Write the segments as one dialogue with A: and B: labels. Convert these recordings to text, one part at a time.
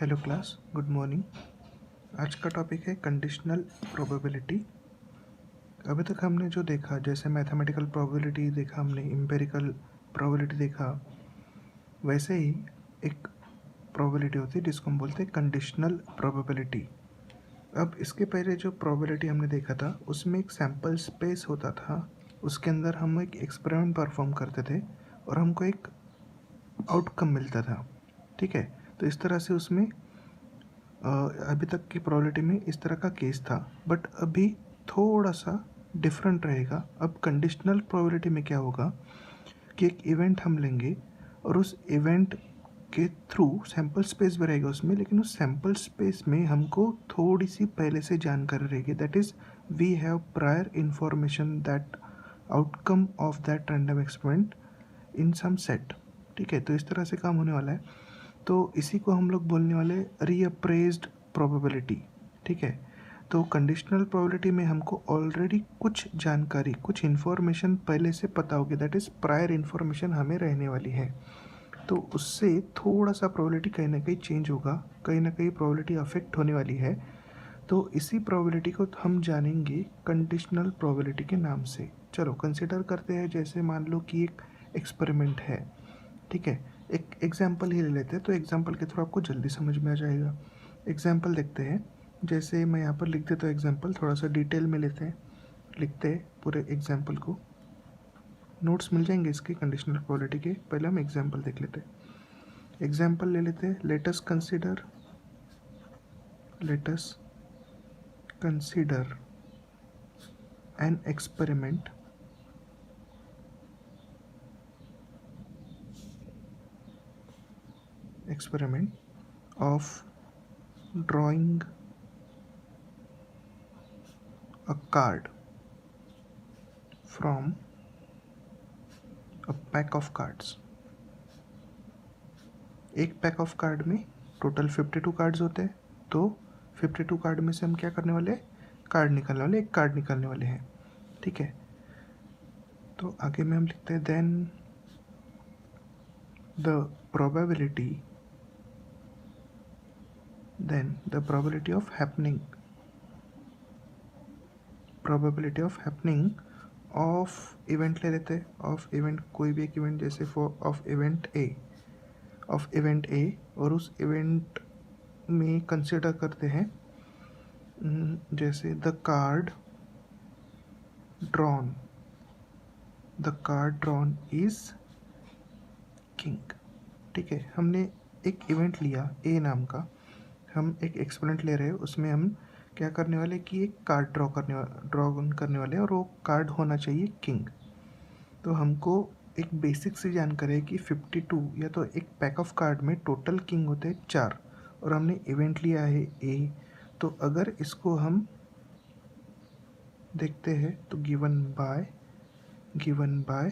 A: Hello class, good morning. आज का topic है कंडीशनल प्रोबेबिलिटी। अभी तक हमने जो देखा, जैसे मैथमेटिकल प्रोबेबिलिटी देखा, हमने एम्पिरिकल प्रोबेबिलिटी देखा, वैसे ही एक प्रोबेबिलिटी होती है जिसको हम बोलते हैं कंडीशनल प्रोबेबिलिटी। अब इसके पहले जो प्रोबेबिलिटी हमने देखा था उसमें एक सैम्पल स्पेस होता था, उसके अंदर हम एक एक्सपेरिमेंट परफॉर्म करते थे और हमको एक आउटकम मिलता था। ठीक है, तो इस तरह से उसमें अभी तक की प्रोबेबिलिटी में इस तरह का केस था, बट अभी थोड़ा सा डिफरेंट रहेगा। अब कंडीशनल प्रोबेबिलिटी में क्या होगा कि एक इवेंट हम लेंगे और उस इवेंट के थ्रू सैम्पल स्पेस भी रहेगा उसमें, लेकिन उस सैम्पल स्पेस में हमको थोड़ी सी पहले से जानकारी रहेगी। That is we have prior information that outcome of that random experiment in some set. ठीक है, तो इस तरह से काम होने वाला है। तो इसी को हम लोग बोलने वाले रीअप्रेज्ड प्रोबेबिलिटी। ठीक है, तो कंडीशनल प्रोबेबिलिटी में हमको ऑलरेडी कुछ जानकारी, कुछ इन्फॉर्मेशन पहले से पता होगी, दैट इज़ प्रायर इन्फॉर्मेशन हमें रहने वाली है। तो उससे थोड़ा सा प्रोबेबिलिटी कहीं ना कहीं चेंज होगा, कहीं ना कहीं प्रोबेबिलिटी अफेक्ट होने वाली है। तो इसी प्रोबेबिलिटी को हम जानेंगे कंडीशनल प्रोबेबिलिटी के नाम से। चलो कंसिडर करते हैं, जैसे मान लो कि एक एक्सपेरिमेंट है। ठीक है, एक एग्जाम्पल ही ले लेते हैं, तो एग्जाम्पल के थ्रू आपको जल्दी समझ में आ जाएगा। एग्जाम्पल देखते हैं, जैसे मैं यहाँ पर लिख देता हूँ एग्जाम्पल, थोड़ा सा डिटेल में लेते हैं, लिखते हैं पूरे एग्जाम्पल को। नोट्स मिल जाएंगे इसके कंडीशनल प्रोबेबिलिटी के। पहले हम एग्जाम्पल देख लेते हैं। एग्जाम्पल ले लेते हैं, latus consider an experiment of drawing a card from a pack of cards। एक पैक ऑफ कार्ड में टोटल 52 कार्ड्स होते हैं, तो 52 कार्ड में से हम क्या करने वाले, कार्ड निकालने वाले, एक कार्ड निकालने वाले हैं। ठीक है, तो आगे में हम लिखते हैं then the probability of happening of event ले लेते हैं। ऑफ इवेंट कोई भी एक इवेंट, जैसे ऑफ इवेंट ए, और उस इवेंट में कंसिडर करते हैं जैसे the card drawn is king. ठीक है, हमने एक इवेंट लिया ए नाम का, हम एक एक्सपेरिमेंट ले रहे हैं, उसमें हम क्या करने वाले कि एक कार्ड ड्रॉ करने वाले हैं, और वो कार्ड होना चाहिए किंग। तो हमको एक बेसिक सी जानकारी है कि 52, या तो एक पैक ऑफ कार्ड में टोटल किंग होते हैं 4, और हमने इवेंट लिया है ए। तो अगर इसको हम देखते हैं तो given by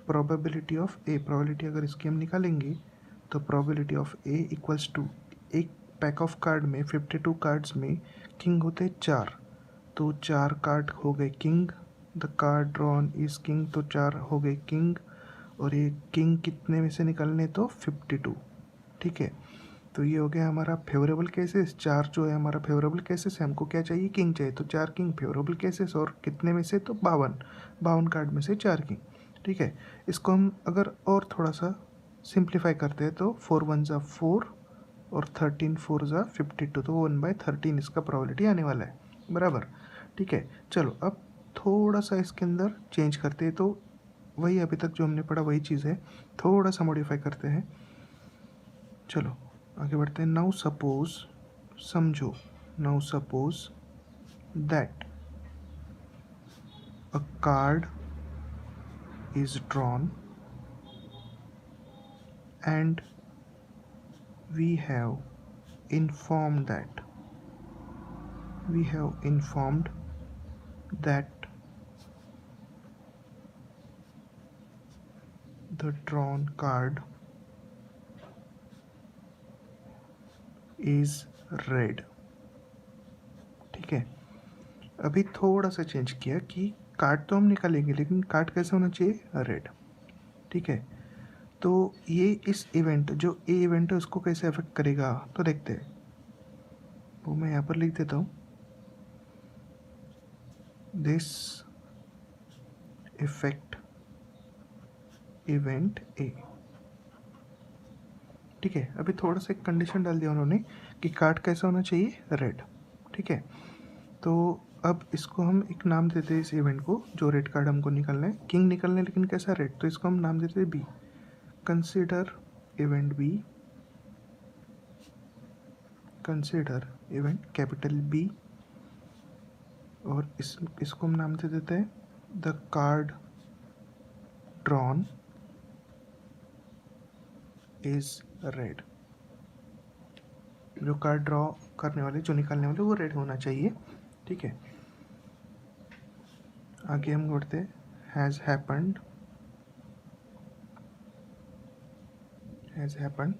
A: probability of A, probability अगर इसकी हम निकालेंगे तो probability of A equals to, एक पैक ऑफ कार्ड में 52 कार्ड्स में किंग होते 4, तो 4 कार्ड हो गए king. The card drawn is king, तो 4 हो गए किंग, और ये किंग कितने में से निकलने, तो 52। ठीक है, तो ये हो गया हमारा फेवरेबल केसेस। 4 जो है हमारा फेवरेबल केसेस है, हमको क्या चाहिए, किंग चाहिए, तो 4 किंग फेवरेबल केसेस, और कितने में से, तो 52 कार्ड में से 4 किंग। ठीक है, इसको हम अगर और थोड़ा सा सिंप्लीफाई करते हैं तो 4 1 ज़ा 4 और 13 4 ज़ा 52, तो 1/13 इसका प्रोबेबिलिटी आने वाला है, बराबर। ठीक है, चलो अब थोड़ा सा इसके अंदर चेंज करते हैं, तो वही अभी तक जो हमने पढ़ा वही चीज़ है, थोड़ा सा मॉडिफाई करते हैं। चलो आगे बढ़ते हैं। Now suppose that a card is drawn and we have informed that the drawn card is red। ठीक है, अभी थोड़ा सा चेंज किया कि कार्ड तो हम निकालेंगे, लेकिन कार्ड कैसा होना चाहिए, रेड। ठीक है, तो ये इस इवेंट जो ए इवेंट है उसको कैसे अफेक्ट करेगा तो देखते हैं। वो मैं यहाँ पर लिख देता हूँ, दिस इफेक्ट इवेंट ए। ठीक है, अभी थोड़ा सा एक कंडीशन डाल दिया उन्होंने कि कार्ड कैसा होना चाहिए, रेड। ठीक है, तो अब इसको हम एक नाम देते हैं इस इवेंट को, जो रेड कार्ड हमको निकालना है, किंग निकालना है लेकिन कैसा, रेड। तो इसको हम नाम देते हैं B, consider event B, consider event capital B. और इसको हम नाम दे देते हैं the card drawn is red. जो कार्ड ड्रॉ करने वाले, जो निकालने वाले, वो रेड होना चाहिए। ठीक है, आगे हम बढ़ते हैं, हैज़ हैपन्ड, हैज़ हैपन्ड।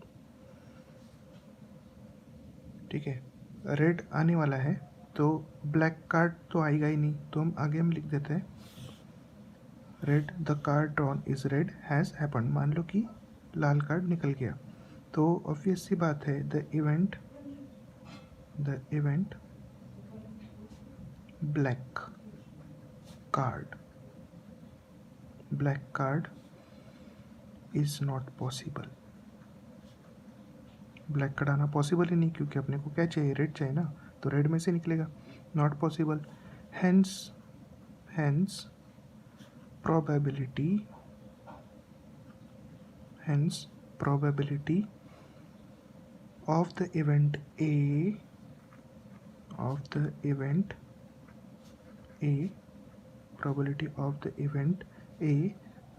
A: ठीक है, रेड आने वाला है तो ब्लैक कार्ड तो आएगा ही नहीं, तो हम आगे हम लिख देते हैं red, the card drawn is red has happened. मान लो कि लाल कार्ड निकल गया, तो ऑब्वियस सी बात है the event black card is not possible. Black card आना पॉसिबल ही नहीं, क्योंकि अपने को क्या चाहिए, रेड चाहिए ना, तो रेड में से निकलेगा, not possible. Hence probability of the event A probability of the event A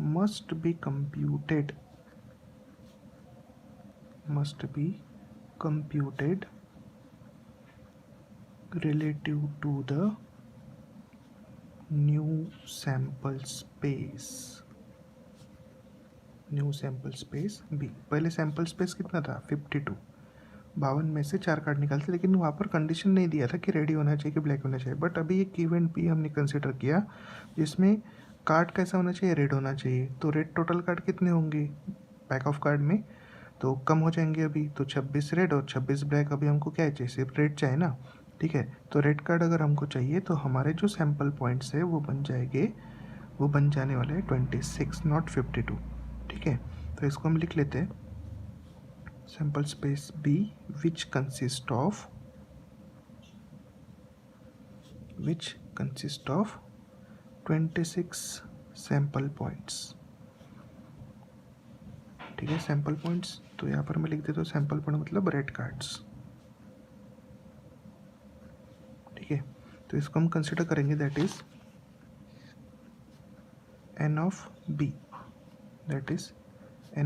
A: must be computed relative to the new sample space B. पहले सैम्पल स्पेस कितना था, 52, 52 में से 4 कार्ड निकालते, लेकिन वहाँ पर कंडीशन नहीं दिया था कि रेडी होना चाहिए कि ब्लैक होना चाहिए। बट अभी एक इवेंट भी हमने कंसिडर किया जिसमें कार्ड कैसा होना चाहिए, रेड होना चाहिए। तो रेड टोटल कार्ड कितने होंगे पैक ऑफ कार्ड में, तो कम हो जाएंगे अभी, तो 26 रेड और 26 ब्लैक। अभी हमको क्या चाहिए, सिर्फ रेड चाहिए ना। ठीक है, तो रेड कार्ड अगर हमको चाहिए तो हमारे जो सैम्पल पॉइंट्स है वो बन जाने वाले हैं 26 नॉट 52। ठीक है, तो इसको हम लिख लेते हैं sample space B which consist of 26 sample points. ठीक है, सैम्पल पॉइंट्स, तो यहाँ पर मैं लिख देता हूँ सैम्पल पॉइंट मतलब रेड कार्ड्स। ठीक है, तो इसको हम कंसिडर करेंगे, that is n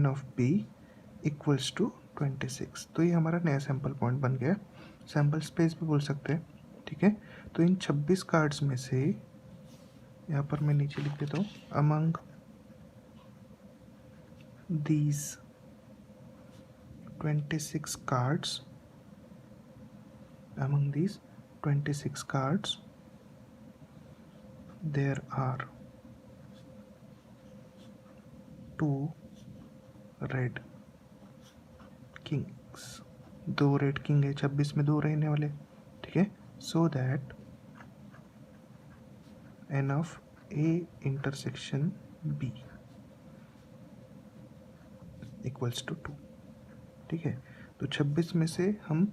A: of b equals to 26। तो ये हमारा नया सैम्पल पॉइंट बन गया, सैम्पल स्पेस भी बोल सकते हैं। ठीक है, तो इन 26 कार्ड्स में से यहाँ पर मैं नीचे लिख देता हूँ, among these 26 cards there are 2 red kings. 2 red king है, 26 में 2 रहने वाले। ठीक है, so that n of a intersection b equals to 2। ठीक है, तो 26 में से हम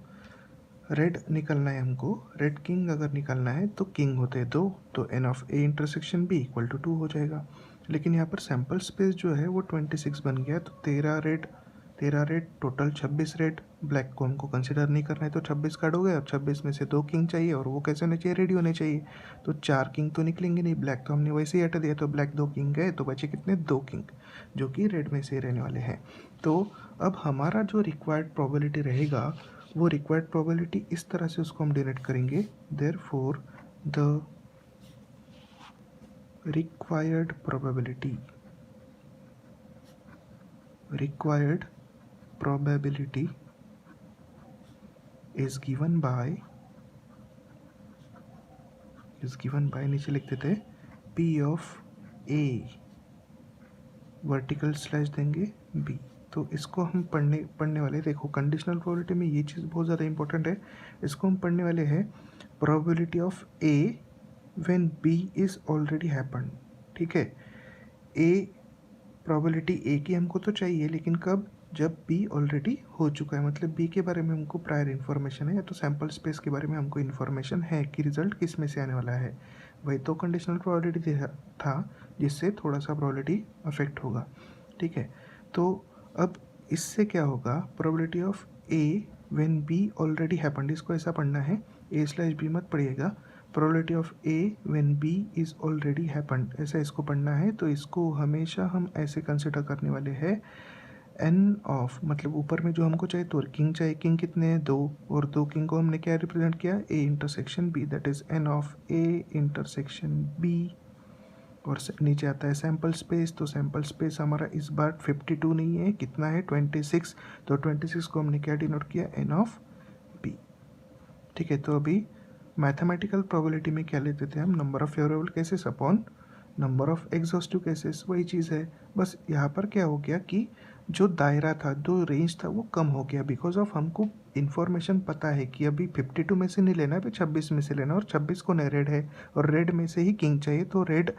A: रेड निकलना है, हमको रेड किंग अगर निकालना है तो किंग होते हैं 2, तो n of a intersection b equal to 2 हो जाएगा। लेकिन यहाँ पर सैम्पल स्पेस जो है वो 26 बन गया, तो 13 रेड टोटल 26 रेड। ब्लैक को हमको कंसिडर नहीं करना है, तो 26 कार्ड हो गए, और 26 में से 2 किंग चाहिए, और वो कैसे होने चाहिए, रेडी होने चाहिए। तो 4 किंग तो निकलेंगे नहीं, ब्लैक तो हमने वैसे ही हटा दिया, तो ब्लैक 2 किंग गए, तो बचे कितने, 2 किंग, जो कि रेड में से रहने वाले हैं। तो अब हमारा जो रिक्वायर्ड प्रोबेबिलिटी रहेगा, वो रिक्वायर्ड प्रोबेबिलिटी इस तरह से उसको हम डिनोट करेंगे, therefore the required probability is given by नीचे लिख देते हैं P of A vertical slash देंगे बी। तो इसको हम पढ़ने वाले, देखो कंडीशनल प्रोबेबिलिटी में ये चीज़ बहुत ज़्यादा इंपॉर्टेंट है। इसको हम पढ़ने वाले हैं probability of A when B is already happen. ठीक है, ए प्रोबेबिलिटी ए की हमको तो चाहिए, लेकिन कब? जब बी ऑलरेडी हो चुका है, मतलब बी के बारे में हमको प्रायर इन्फॉर्मेशन है, या तो सैम्पल स्पेस के बारे में हमको इन्फॉर्मेशन है कि रिजल्ट किस में से आने वाला है। वही तो कंडीशनल प्रोबेबिलिटी था जिससे थोड़ा सा प्रोबेबिलिटी अफेक्ट होगा। ठीक है, तो अब इससे क्या होगा, probability of A when B already happened, इसको ऐसा पढ़ना है, ए स्लैश बी मत पढ़िएगा, probability of A when B is already happened, ऐसा इसको पढ़ना है। तो इसको हमेशा हम ऐसे कंसिडर करने वाले हैं एन ऑफ, मतलब ऊपर में जो हमको चाहिए तो किंग चाहिए, किंग कितने हैं? 2, और 2 किंग को हमने क्या रिप्रेजेंट किया? A intersection B, that is N of A intersection B. और नीचे आता है सैम्पल स्पेस, तो सैम्पल स्पेस हमारा इस बार 52 नहीं है, कितना है? 26। तो 26 को हमने क्या डिनोट किया? N of B. ठीक है, तो अभी मैथमेटिकल प्रोबेबिलिटी में क्या लेते थे हम? Number of favourable cases upon number of exhaustive cases, वही चीज़ है। बस यहाँ पर क्या हो गया कि जो दायरा था, जो रेंज था, वो कम हो गया, बिकॉज ऑफ हमको इन्फॉर्मेशन पता है कि अभी 52 में से नहीं लेना है, अभी 26 में से लेना है, और 26 को नहीं रेड है, और रेड में से ही किंग चाहिए। तो रेड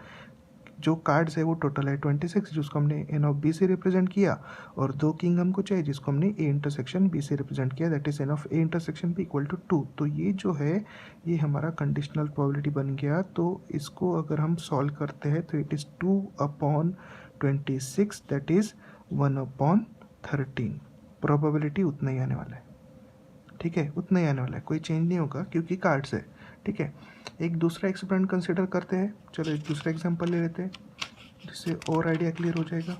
A: जो कार्ड्स है वो टोटल है 26, जिसको हमने एन ऑफ बी से रिप्रेजेंट किया, और 2 किंग हमको चाहिए जिसको हमने ए इंटरसेक्शन बी से रिप्रेजेंट किया, that is N of A intersection B equal to 2। तो ये जो है ये हमारा कंडीशनल प्रोबेबिलिटी बन गया। तो इसको अगर हम सॉल्व करते हैं तो it is 2/26, that is 1/13। Probability उतना ही आने वाला है। ठीक है, उतना ही आने वाला है, कोई चेंज नहीं होगा क्योंकि कार्ड्स है। ठीक है, एक दूसरा एक्सपेरिमेंट कंसिडर करते हैं। चलो एक दूसरा एग्जांपल ले लेते हैं जिससे और आइडिया क्लियर हो जाएगा।